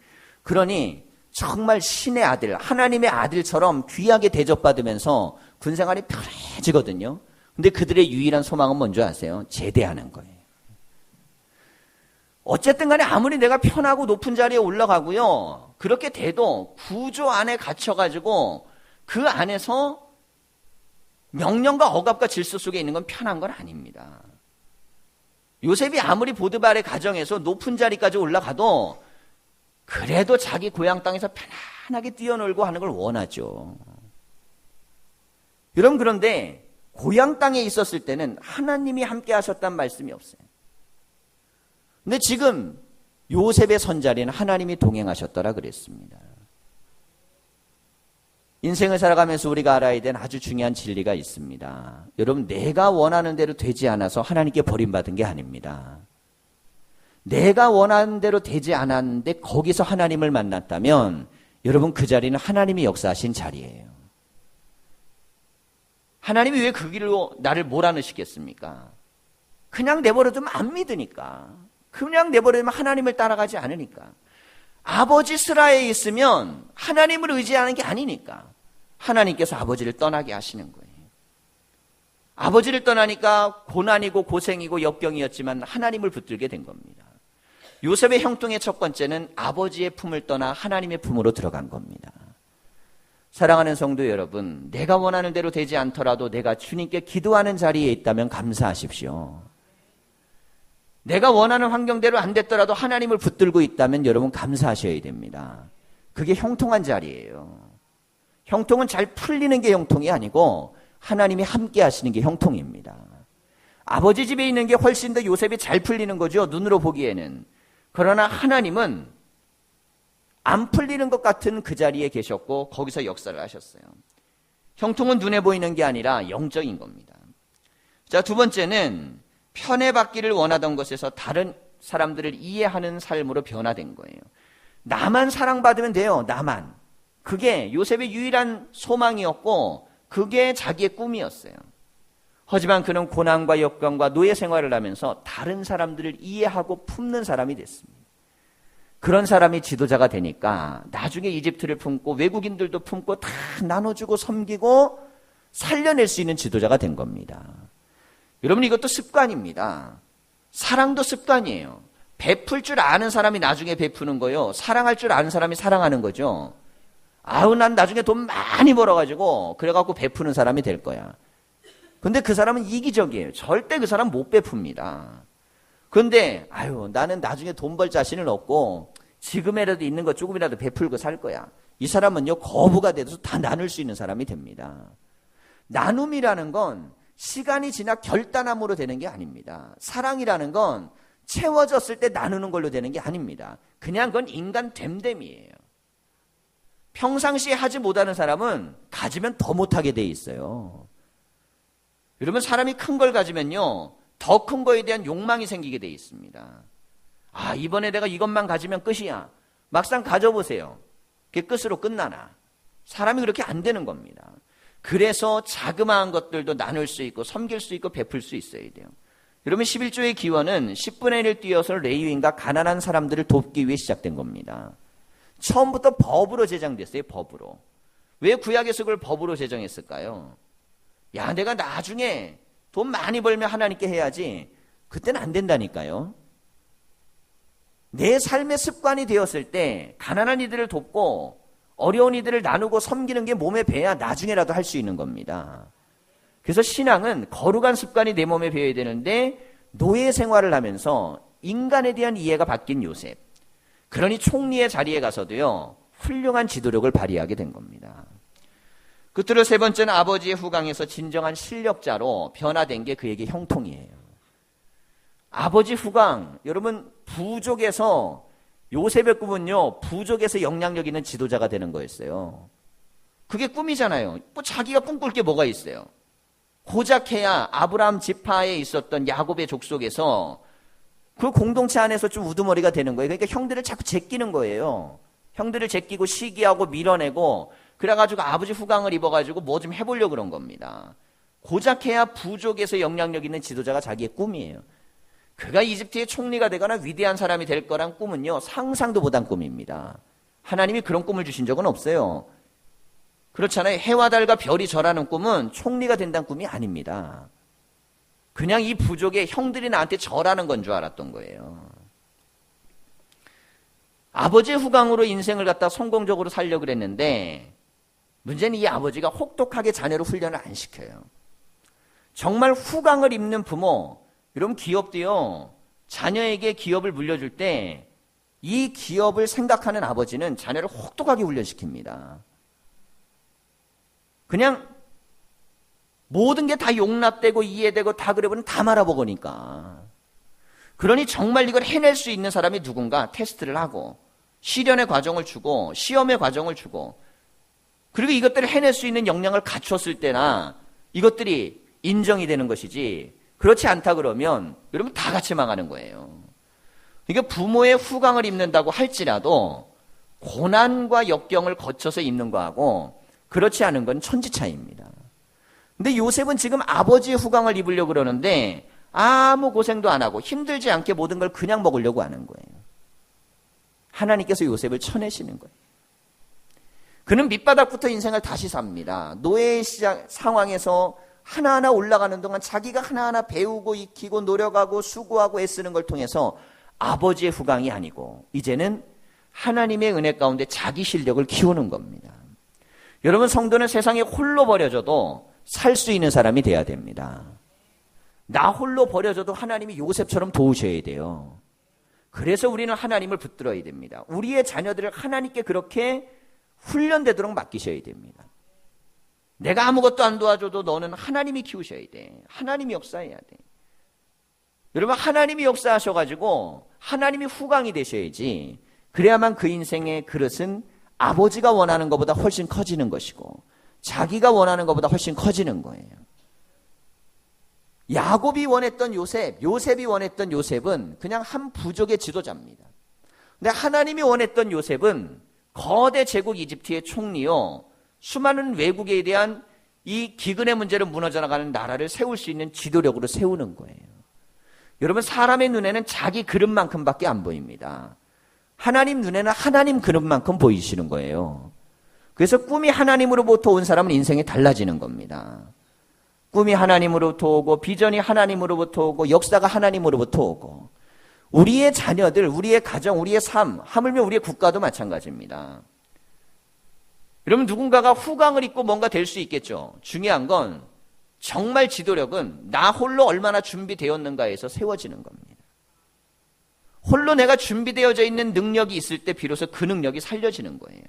[SPEAKER 1] 그러니 정말 신의 아들, 하나님의 아들처럼 귀하게 대접받으면서 군생활이 편해지거든요. 근데 그들의 유일한 소망은 뭔지 아세요? 제대하는 거예요. 어쨌든 간에 아무리 내가 편하고 높은 자리에 올라가고요. 그렇게 돼도 구조 안에 갇혀가지고 그 안에서 명령과 억압과 질서 속에 있는 건 편한 건 아닙니다. 요셉이 아무리 보드발의 가정에서 높은 자리까지 올라가도 그래도 자기 고향 땅에서 편안하게 뛰어놀고 하는 걸 원하죠. 여러분 그런데 고향 땅에 있었을 때는 하나님이 함께 하셨다는 말씀이 없어요. 근데 지금 요셉의 선자리는 하나님이 동행하셨더라 그랬습니다. 인생을 살아가면서 우리가 알아야 되는 아주 중요한 진리가 있습니다. 여러분, 내가 원하는 대로 되지 않아서 하나님께 버림받은 게 아닙니다. 내가 원하는 대로 되지 않았는데 거기서 하나님을 만났다면 여러분, 그 자리는 하나님이 역사하신 자리예요. 하나님이 왜 그 길로 나를 몰아넣으시겠습니까? 그냥 내버려두면 안 믿으니까. 그냥 내버려두면 하나님을 따라가지 않으니까. 아버지 슬하에 있으면 하나님을 의지하는 게 아니니까 하나님께서 아버지를 떠나게 하시는 거예요. 아버지를 떠나니까 고난이고 고생이고 역경이었지만 하나님을 붙들게 된 겁니다. 요셉의 형통의 첫 번째는 아버지의 품을 떠나 하나님의 품으로 들어간 겁니다. 사랑하는 성도 여러분, 내가 원하는 대로 되지 않더라도 내가 주님께 기도하는 자리에 있다면 감사하십시오. 내가 원하는 환경대로 안 됐더라도 하나님을 붙들고 있다면 여러분 감사하셔야 됩니다. 그게 형통한 자리예요. 형통은 잘 풀리는 게 형통이 아니고 하나님이 함께 하시는 게 형통입니다. 아버지 집에 있는 게 훨씬 더 요셉이 잘 풀리는 거죠, 눈으로 보기에는. 그러나 하나님은 안 풀리는 것 같은 그 자리에 계셨고 거기서 역사를 하셨어요. 형통은 눈에 보이는 게 아니라 영적인 겁니다. 자, 두 번째는 편애받기를 원하던 것에서 다른 사람들을 이해하는 삶으로 변화된 거예요. 나만 사랑받으면 돼요. 나만. 그게 요셉의 유일한 소망이었고 그게 자기의 꿈이었어요. 하지만 그는 고난과 역경과 노예 생활을 하면서 다른 사람들을 이해하고 품는 사람이 됐습니다. 그런 사람이 지도자가 되니까 나중에 이집트를 품고 외국인들도 품고 다 나눠주고 섬기고 살려낼 수 있는 지도자가 된 겁니다. 여러분, 이것도 습관입니다. 사랑도 습관이에요. 베풀 줄 아는 사람이 나중에 베푸는 거요. 사랑할 줄 아는 사람이 사랑하는 거죠. 아우, 난 나중에 돈 많이 벌어가지고 그래갖고 베푸는 사람이 될 거야. 근데 그 사람은 이기적이에요. 절대 그 사람 못 베풉니다. 근데 아유, 나는 나중에 돈 벌 자신은 없고 지금이라도 있는 거 조금이라도 베풀고 살 거야. 이 사람은요, 거부가 돼서 다 나눌 수 있는 사람이 됩니다. 나눔이라는 건 시간이 지나 결단함으로 되는 게 아닙니다. 사랑이라는 건 채워졌을 때 나누는 걸로 되는 게 아닙니다. 그냥 그건 인간 됨됨이에요. 평상시에 하지 못하는 사람은 가지면 더 못하게 돼 있어요. 여러분, 사람이 큰 걸 가지면요, 더 큰 거에 대한 욕망이 생기게 돼 있습니다. 아, 이번에 내가 이것만 가지면 끝이야. 막상 가져보세요. 그게 끝으로 끝나나. 사람이 그렇게 안 되는 겁니다. 그래서 자그마한 것들도 나눌 수 있고 섬길 수 있고 베풀 수 있어야 돼요. 여러분, 11조의 기원은 10분의 1을 띄어서 레위인과 가난한 사람들을 돕기 위해 시작된 겁니다. 처음부터 법으로 제정됐어요. 법으로. 왜 구약에서 그걸 법으로 제정했을까요? 야, 내가 나중에 돈 많이 벌면 하나님께 해야지. 그때는 안 된다니까요. 내 삶의 습관이 되었을 때 가난한 이들을 돕고 어려운 이들을 나누고 섬기는 게 몸에 배야 나중에라도 할 수 있는 겁니다. 그래서 신앙은 거룩한 습관이 내 몸에 배어야 되는데 노예 생활을 하면서 인간에 대한 이해가 바뀐 요셉. 그러니 총리의 자리에 가서도요, 훌륭한 지도력을 발휘하게 된 겁니다. 끝으로 세 번째는 아버지의 후광에서 진정한 실력자로 변화된 게 그에게 형통이에요. 아버지 후광, 여러분, 부족에서 요셉의 꿈은요, 부족에서 영향력 있는 지도자가 되는 거였어요. 그게 꿈이잖아요. 뭐 자기가 꿈꿀 게 뭐가 있어요. 고작해야 아브라함 지파에 있었던 야곱의 족속에서 그 공동체 안에서 좀 우두머리가 되는 거예요. 그러니까 형들을 자꾸 제끼는 거예요. 형들을 제끼고 시기하고 밀어내고 그래가지고 아버지 후광을 입어가지고 뭐 좀 해보려고 그런 겁니다. 고작해야 부족에서 영향력 있는 지도자가 자기의 꿈이에요. 그가 이집트의 총리가 되거나 위대한 사람이 될 거란 꿈은요, 상상도 못한 꿈입니다. 하나님이 그런 꿈을 주신 적은 없어요. 그렇잖아요. 해와 달과 별이 절하는 꿈은 총리가 된다는 꿈이 아닙니다. 그냥 이 부족의 형들이 나한테 절하는 건 줄 알았던 거예요. 아버지의 후광으로 인생을 갖다 성공적으로 살려고 그랬는데 문제는 이 아버지가 혹독하게 자녀를 훈련을 안 시켜요. 정말 후광을 입는 부모, 여러분, 기업도요, 자녀에게 기업을 물려줄 때 이 기업을 생각하는 아버지는 자녀를 혹독하게 훈련시킵니다. 그냥 모든 게 다 용납되고 이해되고 다 그래 보면 다 말아먹으니까. 그러니 정말 이걸 해낼 수 있는 사람이 누군가 테스트를 하고 시련의 과정을 주고 시험의 과정을 주고 그리고 이것들을 해낼 수 있는 역량을 갖췄을 때나 이것들이 인정이 되는 것이지 그렇지 않다 그러면 여러분 다 같이 망하는 거예요. 그러니까 부모의 후광을 입는다고 할지라도 고난과 역경을 거쳐서 입는 거하고 그렇지 않은 건 천지 차이입니다. 근데 요셉은 지금 아버지의 후광을 입으려고 그러는데 아무 고생도 안 하고 힘들지 않게 모든 걸 그냥 먹으려고 하는 거예요. 하나님께서 요셉을 쳐내시는 거예요. 그는 밑바닥부터 인생을 다시 삽니다. 노예의 상황에서 하나하나 올라가는 동안 자기가 하나하나 배우고 익히고 노력하고 수고하고 애쓰는 걸 통해서 아버지의 후광이 아니고 이제는 하나님의 은혜 가운데 자기 실력을 키우는 겁니다. 여러분 성도는 세상에 홀로 버려져도 살 수 있는 사람이 돼야 됩니다. 나 홀로 버려져도 하나님이 요셉처럼 도우셔야 돼요. 그래서 우리는 하나님을 붙들어야 됩니다. 우리의 자녀들을 하나님께 그렇게 훈련되도록 맡기셔야 됩니다. 내가 아무것도 안 도와줘도 너는 하나님이 키우셔야 돼. 하나님이 역사해야 돼. 여러분 하나님이 역사하셔가지고 하나님이 후광이 되셔야지 그래야만 그 인생의 그릇은 아버지가 원하는 것보다 훨씬 커지는 것이고 자기가 원하는 것보다 훨씬 커지는 거예요. 야곱이 원했던 요셉, 요셉이 원했던 요셉은 그냥 한 부족의 지도자입니다. 근데 하나님이 원했던 요셉은 거대 제국 이집트의 총리요, 수많은 외국에 대한 이 기근의 문제로 무너져 나가는 나라를 세울 수 있는 지도력으로 세우는 거예요. 여러분 사람의 눈에는 자기 그릇만큼밖에 안 보입니다. 하나님 눈에는 하나님 그릇만큼 보이시는 거예요. 그래서 꿈이 하나님으로부터 온 사람은 인생이 달라지는 겁니다. 꿈이 하나님으로부터 오고 비전이 하나님으로부터 오고 역사가 하나님으로부터 오고 우리의 자녀들, 우리의 가정, 우리의 삶, 하물며 우리의 국가도 마찬가지입니다. 여러분 누군가가 후광을 입고 뭔가 될 수 있겠죠. 중요한 건 정말 지도력은 나 홀로 얼마나 준비되었는가에서 세워지는 겁니다. 홀로 내가 준비되어져 있는 능력이 있을 때 비로소 그 능력이 살려지는 거예요.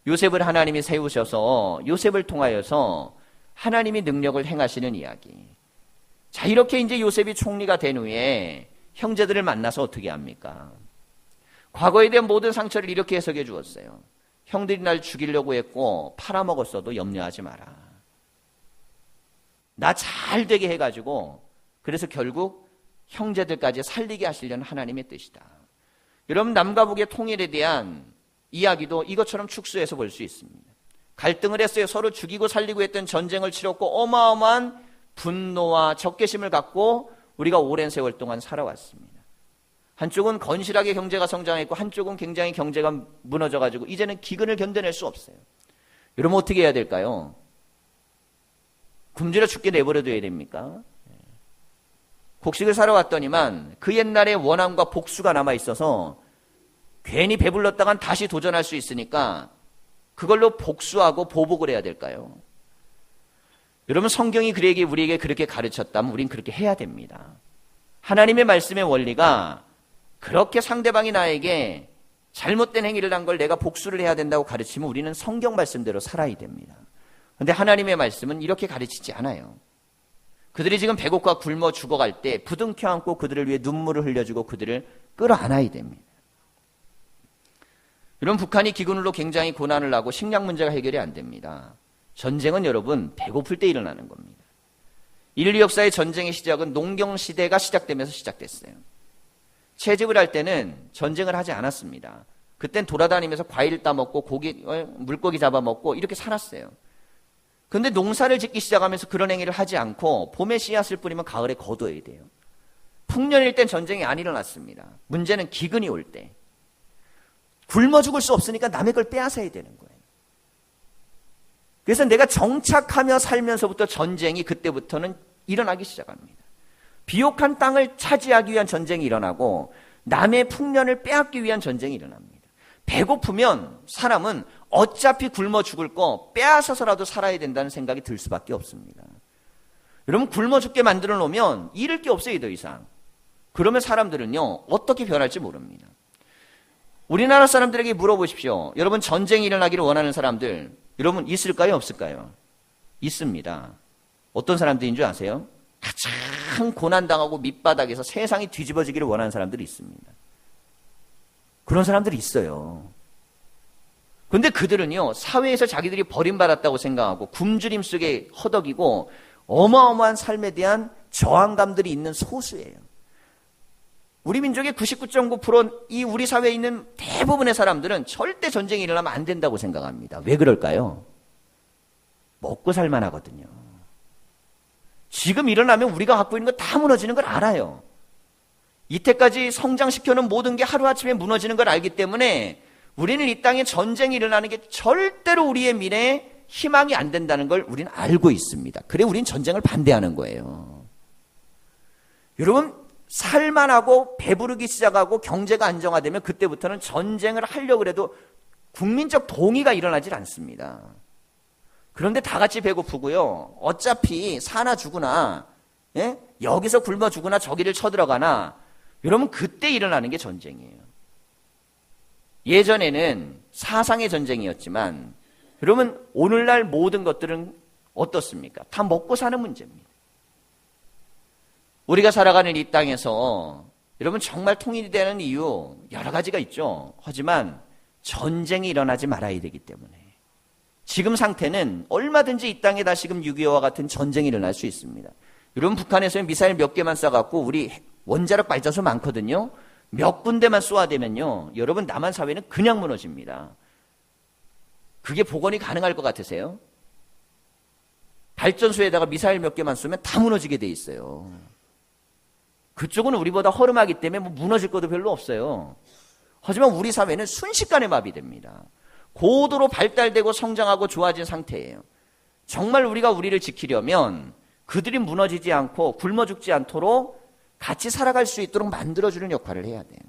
[SPEAKER 1] 요셉을 하나님이 세우셔서 요셉을 통하여서 하나님이 능력을 행하시는 이야기. 자, 이렇게 이제 요셉이 총리가 된 후에 형제들을 만나서 어떻게 합니까? 과거에 대한 모든 상처를 이렇게 해석해 주었어요. 형들이 날 죽이려고 했고 팔아먹었어도 염려하지 마라. 나 잘 되게 해가지고 그래서 결국 형제들까지 살리게 하시려는 하나님의 뜻이다. 여러분 남과 북의 통일에 대한 이야기도 이것처럼 축소해서 볼 수 있습니다. 갈등을 했어요. 서로 죽이고 살리고 했던 전쟁을 치렀고 어마어마한 분노와 적개심을 갖고 우리가 오랜 세월 동안 살아왔습니다. 한쪽은 건실하게 경제가 성장했고 한쪽은 굉장히 경제가 무너져가지고 이제는 기근을 견뎌낼 수 없어요. 여러분 어떻게 해야 될까요? 굶주려 죽게 내버려둬야 됩니까? 곡식을 사러 왔더니만 그 옛날의 원함과 복수가 남아있어서 괜히 배불렀다간 다시 도전할 수 있으니까 그걸로 복수하고 보복을 해야 될까요? 여러분 성경이 우리에게 그렇게 가르쳤다면 우린 그렇게 해야 됩니다. 하나님의 말씀의 원리가 그렇게 상대방이 나에게 잘못된 행위를 한 걸 내가 복수를 해야 된다고 가르치면 우리는 성경 말씀대로 살아야 됩니다. 그런데 하나님의 말씀은 이렇게 가르치지 않아요. 그들이 지금 배고파 굶어 죽어갈 때 부둥켜 안고 그들을 위해 눈물을 흘려주고 그들을 끌어안아야 됩니다. 여러분 북한이 기근으로 굉장히 고난을 하고 식량 문제가 해결이 안 됩니다. 전쟁은 여러분 배고플 때 일어나는 겁니다. 인류 역사의 전쟁의 시작은 농경시대가 시작되면서 시작됐어요. 채집을 할 때는 전쟁을 하지 않았습니다. 그땐 돌아다니면서 과일 따먹고 물고기 잡아먹고 이렇게 살았어요. 그런데 농사를 짓기 시작하면서 그런 행위를 하지 않고 봄에 씨앗을 뿌리면 가을에 거둬야 돼요. 풍년일 땐 전쟁이 안 일어났습니다. 문제는 기근이 올 때. 굶어 죽을 수 없으니까 남의 걸 빼앗아야 되는 거예요. 그래서 내가 정착하며 살면서부터 전쟁이 그때부터는 일어나기 시작합니다. 비옥한 땅을 차지하기 위한 전쟁이 일어나고 남의 풍년을 빼앗기 위한 전쟁이 일어납니다. 배고프면 사람은 어차피 굶어 죽을 거 빼앗아서라도 살아야 된다는 생각이 들 수밖에 없습니다. 여러분 굶어 죽게 만들어 놓으면 잃을 게 없어요, 더 이상. 그러면 사람들은요 어떻게 변할지 모릅니다. 우리나라 사람들에게 물어보십시오. 여러분 전쟁이 일어나기를 원하는 사람들 여러분 있을까요, 없을까요? 있습니다. 어떤 사람들인 줄 아세요? 가장 고난당하고 밑바닥에서 세상이 뒤집어지기를 원하는 사람들이 있습니다. 그런 사람들이 있어요. 그런데 그들은요, 사회에서 자기들이 버림받았다고 생각하고 굶주림 속에 허덕이고 어마어마한 삶에 대한 저항감들이 있는 소수예요. 우리 민족의 99.9% 이 우리 사회에 있는 대부분의 사람들은 절대 전쟁이 일어나면 안 된다고 생각합니다. 왜 그럴까요? 먹고 살만하거든요. 지금 일어나면 우리가 갖고 있는 거 다 무너지는 걸 알아요. 이때까지 성장시켜놓은 모든 게 하루아침에 무너지는 걸 알기 때문에 우리는 이 땅에 전쟁이 일어나는 게 절대로 우리의 미래에 희망이 안 된다는 걸 우리는 알고 있습니다. 그래 우리는 전쟁을 반대하는 거예요. 여러분, 살만하고 배부르기 시작하고 경제가 안정화되면 그때부터는 전쟁을 하려고 해도 국민적 동의가 일어나질 않습니다. 그런데 다 같이 배고프고요. 어차피 사나 죽으나, 예? 여기서 굶어 죽으나 저기를 쳐들어가나, 여러분 그때 일어나는 게 전쟁이에요. 예전에는 사상의 전쟁이었지만 여러분 오늘날 모든 것들은 어떻습니까? 다 먹고 사는 문제입니다. 우리가 살아가는 이 땅에서 여러분 정말 통일이 되는 이유 여러 가지가 있죠. 하지만 전쟁이 일어나지 말아야 되기 때문에 지금 상태는 얼마든지 이 땅에 다시금 6.25와 같은 전쟁이 일어날 수 있습니다. 여러분 북한에서는 미사일 몇 개만 쏴갖고 우리 원자력 발전소 많거든요. 몇 군데만 쏘아대면요. 여러분 남한 사회는 그냥 무너집니다. 그게 복원이 가능할 것 같으세요? 발전소에다가 미사일 몇 개만 쏘면 다 무너지게 돼 있어요. 그쪽은 우리보다 허름하기 때문에 뭐 무너질 것도 별로 없어요. 하지만 우리 사회는 순식간에 마비됩니다. 고도로 발달되고 성장하고 좋아진 상태예요. 정말 우리가 우리를 지키려면 그들이 무너지지 않고 굶어 죽지 않도록 같이 살아갈 수 있도록 만들어주는 역할을 해야 돼요.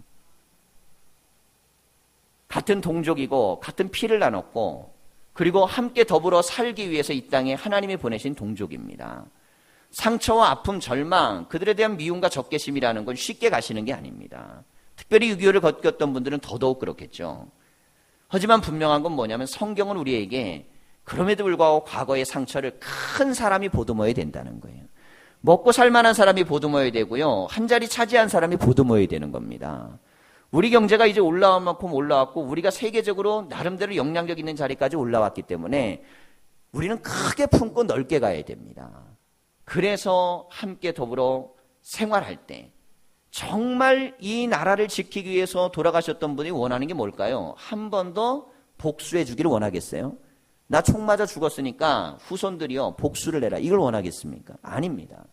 [SPEAKER 1] 같은 동족이고 같은 피를 나눴고 그리고 함께 더불어 살기 위해서 이 땅에 하나님이 보내신 동족입니다. 상처와 아픔, 절망, 그들에 대한 미움과 적개심이라는 건 쉽게 가시는 게 아닙니다. 특별히 6.25를 겪었던 분들은 더더욱 그렇겠죠. 하지만 분명한 건 뭐냐면 성경은 우리에게 그럼에도 불구하고 과거의 상처를 큰 사람이 보듬어야 된다는 거예요. 먹고 살만한 사람이 보듬어야 되고요. 한 자리 차지한 사람이 보듬어야 되는 겁니다. 우리 경제가 이제 올라온 만큼 올라왔고 우리가 세계적으로 나름대로 영향력 있는 자리까지 올라왔기 때문에 우리는 크게 품고 넓게 가야 됩니다. 그래서 함께 더불어 생활할 때 정말 이 나라를 지키기 위해서 돌아가셨던 분이 원하는 게 뭘까요? 한 번 더 복수해 주기를 원하겠어요? 나 총 맞아 죽었으니까 후손들이요 복수를 해라. 이걸 원하겠습니까? 아닙니다.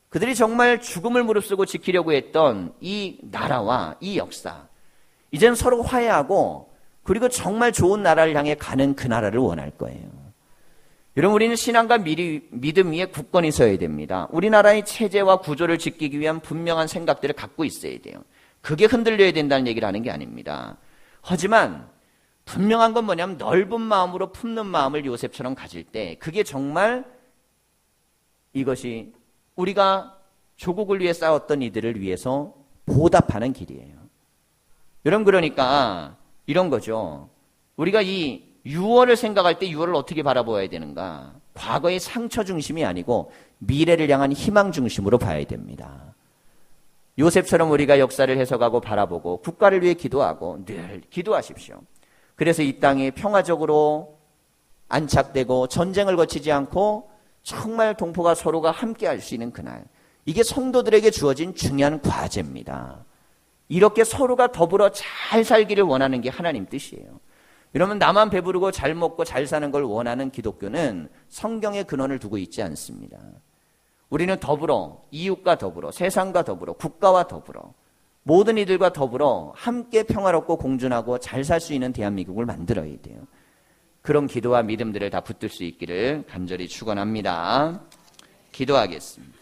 [SPEAKER 1] 그들이 정말 죽음을 무릅쓰고 지키려고 했던 이 나라와 이 역사, 이젠 서로 화해하고 그리고 정말 좋은 나라를 향해 가는 그 나라를 원할 거예요. 여러분, 우리는 신앙과 믿음 위에 굳건히 서야 됩니다. 우리나라의 체제와 구조를 지키기 위한 분명한 생각들을 갖고 있어야 돼요. 그게 흔들려야 된다는 얘기를 하는 게 아닙니다. 하지만 분명한 건 뭐냐면 넓은 마음으로 품는 마음을 요셉처럼 가질 때 그게 정말 이것이 우리가 조국을 위해 싸웠던 이들을 위해서 보답하는 길이에요. 여러분, 그러니까 이런 거죠. 우리가 이 6월을 생각할 때 6월을 어떻게 바라보아야 되는가? 과거의 상처 중심이 아니고 미래를 향한 희망 중심으로 봐야 됩니다. 요셉처럼 우리가 역사를 해석하고 바라보고 국가를 위해 기도하고 늘 기도하십시오. 그래서 이 땅이 평화적으로 안착되고 전쟁을 거치지 않고 정말 동포가 서로가 함께 할 수 있는 그날, 이게 성도들에게 주어진 중요한 과제입니다. 이렇게 서로가 더불어 잘 살기를 원하는 게 하나님 뜻이에요. 여러분, 나만 배부르고 잘 먹고 잘 사는 걸 원하는 기독교는 성경의 근원을 두고 있지 않습니다. 우리는 더불어, 이웃과 더불어, 세상과 더불어, 국가와 더불어, 모든 이들과 더불어 함께 평화롭고 공존하고 잘 살 수 있는 대한민국을 만들어야 돼요. 그런 기도와 믿음들을 다 붙들 수 있기를 간절히 축원합니다. 기도하겠습니다.